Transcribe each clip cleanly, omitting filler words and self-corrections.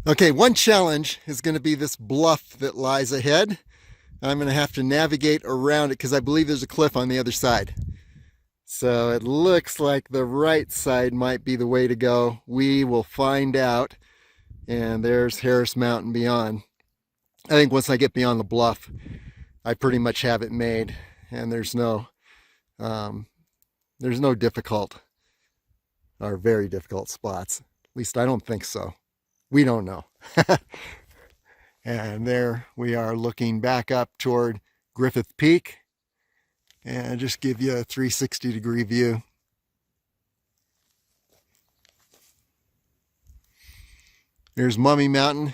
Okay, one challenge is going to be this bluff that lies ahead. I'm going to have to navigate around it because I believe there's a cliff on the other side. So it looks like the right side might be the way to go. We will find out. And there's Harris Mountain beyond. I think once I get beyond the bluff, I pretty much have it made. And there's no difficult or very difficult spots. At least I don't think so. We don't know. And there we are looking back up toward Griffith Peak. And just give you a 360-degree view. There's Mummy Mountain.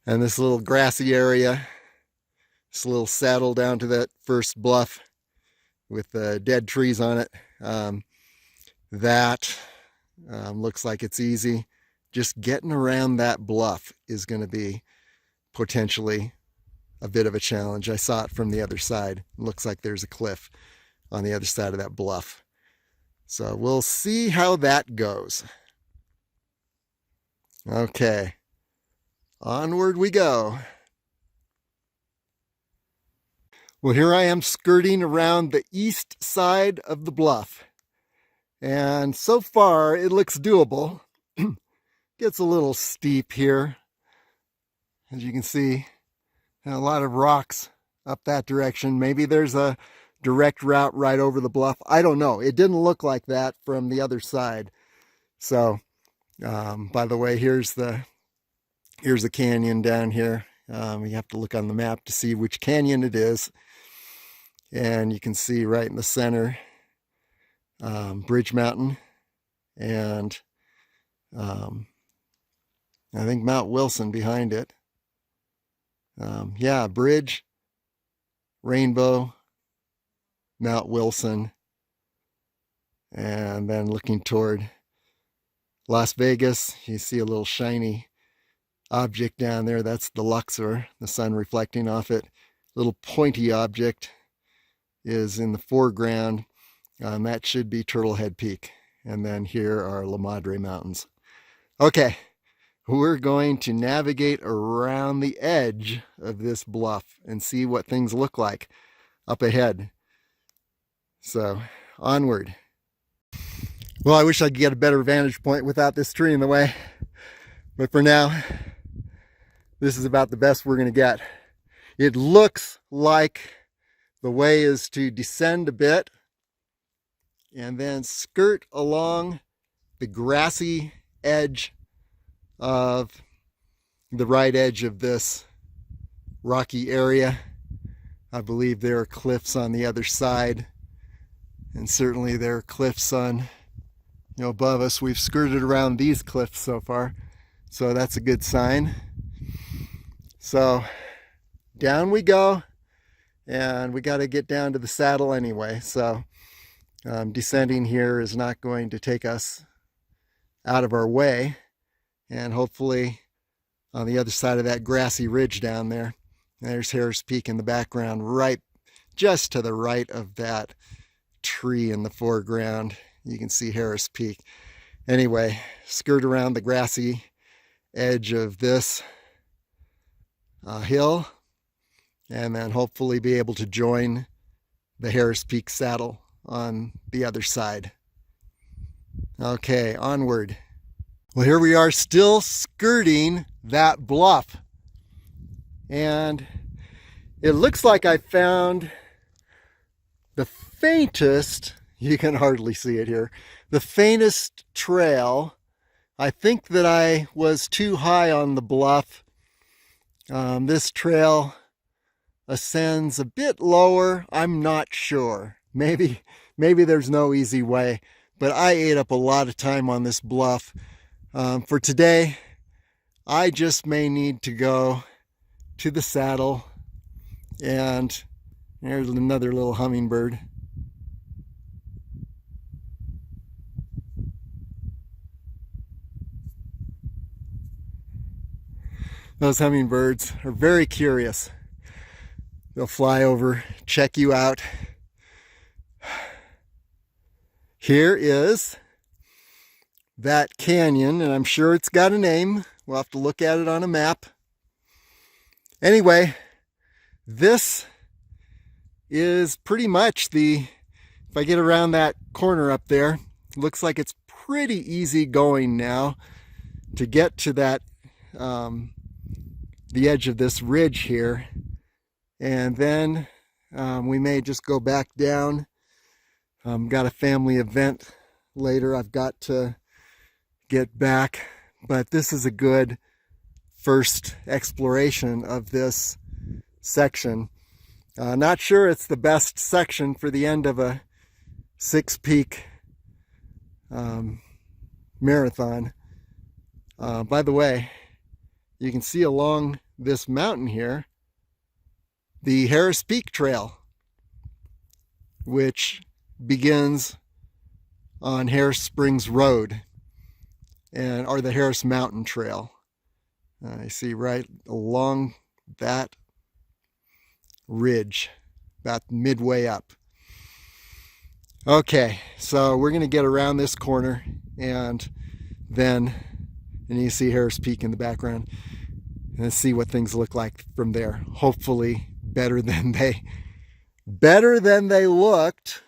And this little grassy area. This little saddle down to that first bluff with dead trees on it. That looks like it's easy. Just getting around that bluff is going to be potentially a bit of a challenge. I saw it from the other side. It looks like there's a cliff on the other side of that bluff. So we'll see how that goes. Okay, onward we go. Well, here I am skirting around the east side of the bluff. And so far, it looks doable. Gets a little steep here. As you can see, a lot of rocks up that direction. Maybe there's a direct route right over the bluff. I don't know. It didn't look like that from the other side. So, by the way, here's the canyon down here. You have to look on the map to see which canyon it is. And you can see right in the center, Bridge Mountain, and I think Mount Wilson behind it. Yeah, Bridge, Rainbow, Mount Wilson, and then looking toward Las Vegas, you see a little shiny object down there. That's the Luxor, the sun reflecting off it. Little pointy object is in the foreground. That should be Turtle Head Peak. And then here are La Madre Mountains. Okay, we're going to navigate around the edge of this bluff and see what things look like up ahead. So, onward. Well, I wish I could get a better vantage point without this tree in the way. But for now, this is about the best we're going to get. It looks like the way is to descend a bit and then skirt along the grassy edge of the right edge of this rocky area. I believe there are cliffs on the other side, and certainly there are cliffs on, above us. We've skirted around these cliffs so far, so that's a good sign. So down we go, and we got to get down to the saddle anyway, so descending here is not going to take us out of our way. And hopefully on the other side of that grassy ridge down there, there's Harris Peak in the background, right just to the right of that tree in the foreground. You can see Harris Peak. Anyway, skirt around the grassy edge of this hill, and then hopefully be able to join the Harris Peak saddle on the other side. Okay, onward. Well, here we are still skirting that bluff. And it looks like I found the faintest, you can hardly see it here, the faintest trail. I think that I was too high on the bluff. This trail ascends a bit lower. I'm not sure. Maybe there's no easy way, but I ate up a lot of time on this bluff. For today, I just may need to go to the saddle, and there's another little hummingbird. Those hummingbirds are very curious. They'll fly over, check you out. Here is that canyon, and I'm sure it's got a name. We'll have to look at it on a map. Anyway, this is pretty much if I get around that corner up there, looks like it's pretty easy going now to get to that, the edge of this ridge here. And then we may just go back down. Got a family event later I've got to get back, but this is a good first exploration of this section. Not sure it's the best section for the end of a 6-peak marathon. By the way, you can see along this mountain here the Harris Peak Trail, which begins on Harris Springs Road, or the Harris Mountain Trail. You see right along that ridge, about midway up. Okay, so we're going to get around this corner, and you see Harris Peak in the background, and see what things look like from there. Hopefully better than they looked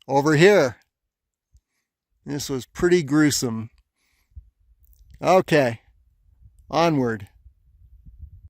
over here. This was pretty gruesome. Okay, onward.